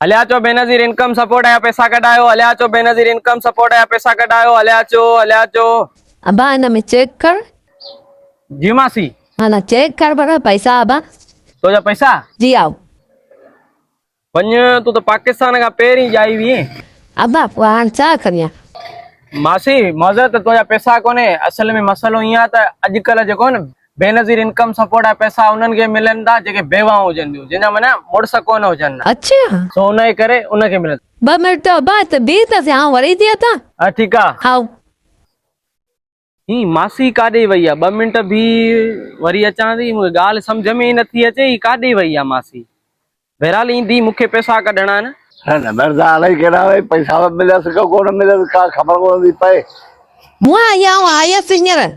हलिया चो Benazir income support है पैसा कढायो हलिया चो बेनजीर इनकम सपोर्ट है पैसा कढायो हलिया चो अबा इन में चेक कर। जी मासी हाँ ना चेक कर बड़ा पैसा अबा तो जा पैसा जी आओ वञ तू तो पाकिस्तान का पहिरीं जाई हुई अबा हाणे छा करियां मासी मज़रत तुझा पैसा कोने असल में मसलो ईअं त अॼुकल्ह जेको न बेनजीर इनकम सपोर्ट है पैसा उन्हनि खे मिलनि था जेके बेवाऊं हुजनि थियूं जिन माना मुड़ुस कोन हुजनि अच्छा सो उनजे करे उनखे मिलनि। 2 मिनट अबा त बी त हाँ वरी थी अता हा ठीकु आहे आओ ही मासी काॾे वई आहे 2 मिंट भी वरी अचां थी मूंखे ॻाल्हि सम्झ में ई नथी अचे ही काॾे वई आहे मासी बहरहाल ईंदी मूंखे पैसा कढणा आहिनि है मर्दा अलग केड़ा भाई पैसा मिले सको कोन मिले का खबर कोन दी पे मुआ या आया सिंगर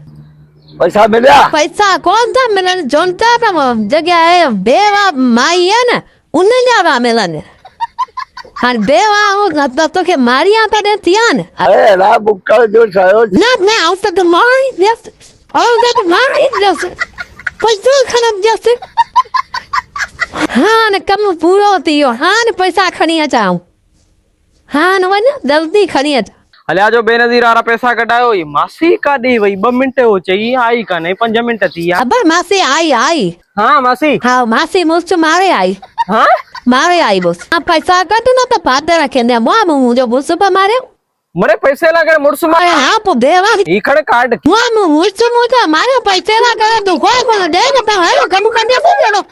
पैसा मिला पैसा कौन था मिलन जोनता था जगह है बेवा माई है ना उन्हें जा मिलन हाँ बेवा हो ना तो के मारिया था दे तियान अरे ला बुक्का जो छायो ना मैं आउट द मारी जस्ट और दैट मारी जस्ट पैसा खराब जस्ट हाँ न कम पूरा होती हो हाँ न पैसा खणी अचाऊं हाँ न वञ जल्दी खणी अच हलिया जो बेनजीर वारा पैसा कढायो ही मासी काॾे वई 2 मिंट हो चई आई काने 5 मिंट थी विया। अबा मासी आई हाँ मासी हाँ मासी मुझसे मारे आई हाँ मारे आई बस हाँ पैसा कट ना तो पाते रखेंगे मुझे बुस पर मारे मरे पैसे लगे मुड़स अरे हाँ तो देवा ही खड़े कार्ड मुझसे मारे पैसे ना करे तो कोई दे ना है कम कर दे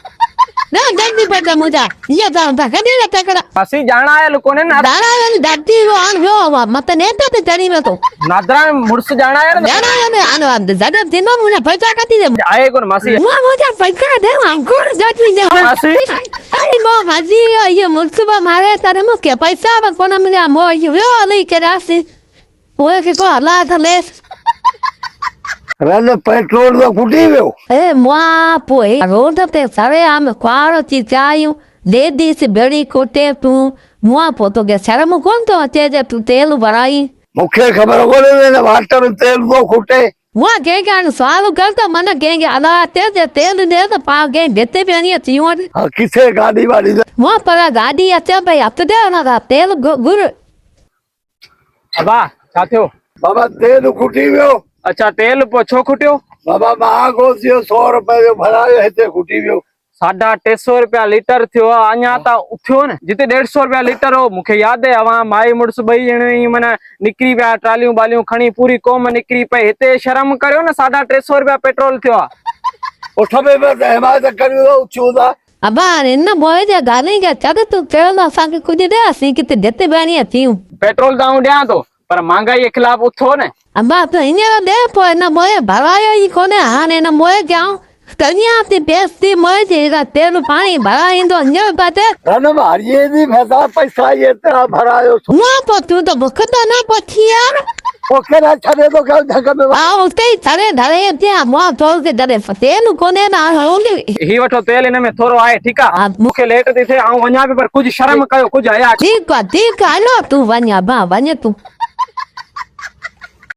ना जल्दी पड़ता मुझे ये था कभी रहता करा मासी जाना आयल कोने ना दाना दादी वो आन हो मत नेता ते तरी में तो नादरा मुड़स जाना आयल जाना है आन ज्यादा दिन में मुझे पैसा काटी दे आए कोन मासी मुझे पैसा दे हमको जाती दे मासी अरे मो माजी ये मुझसे मारे तारे मुझे पैसा बस कोना मिला मो ये ले के रास्ते वो के को अल्लाह था ले रन पेट्रोल तो फुटी गयो ए मुआ पोए रोड पे सारे आम क्वारो चिचायू दे दी से बड़ी कोटे तू मुआ पोतो के शर्म कौन तो अचे जे तू तेल भराई मुखे खबर कोने ने वाटर में तेल तो खुटे मुआ के गान सवाल करता मन केंगे अल्लाह तेल दे तो पा के देते भी नहीं थी और हां किसे गाड़ी वाली मुआ पर गाड़ी अचे पे अब तो दे ना तेल गुर अबा छा थियो बाबा तेल खुटी गयो अच्छा तेल छो खुटियो बाबा मांगो 100 रुपए जो भरायो हेते खुटी गयो 350 रुपया लीटर थियो अञा त उथियो न जिते 150 रुपया लीटर हो मुखे याद है अवा माई मुड़स बई जणे माना निकरी पिया ट्रालियूं बालियूं खणी पूरी कौम निकरी पे हिते शर्म करियो न 350 रुपया पेट्रोल थियो उठ में हिमायत करियो उछूदा अबा इन बोए जे गाने के चद तू तेल असा के कुछ दे असी किते देते बानी थी पेट्रोल दाऊ दियां तो पर महंगाई के खिलाफ उठो न अबा तो इन दे पो न बोए भरायो ही कोने हाने न बोए जाऊं तनिया ते बेस्ती मोए जे तेल पानी भरा इंदो अन्य बाते रन मारिए दी पैसा पैसा ये तेरा भरायो मुआ पो तू तो बुखता ना पथी यार ओके ना छने तो क्या ढंग में आ उते थरे धरे ते मुआ तो के धरे तेल कोने ना होंगे ही वठो तेल इन में थोरो आहे ठीक आ मुखे लेट थी थे आऊं वञा पे पर कुछ शर्म कयो कुछ आया ठीक है लो तू वन्या बा वन्या तू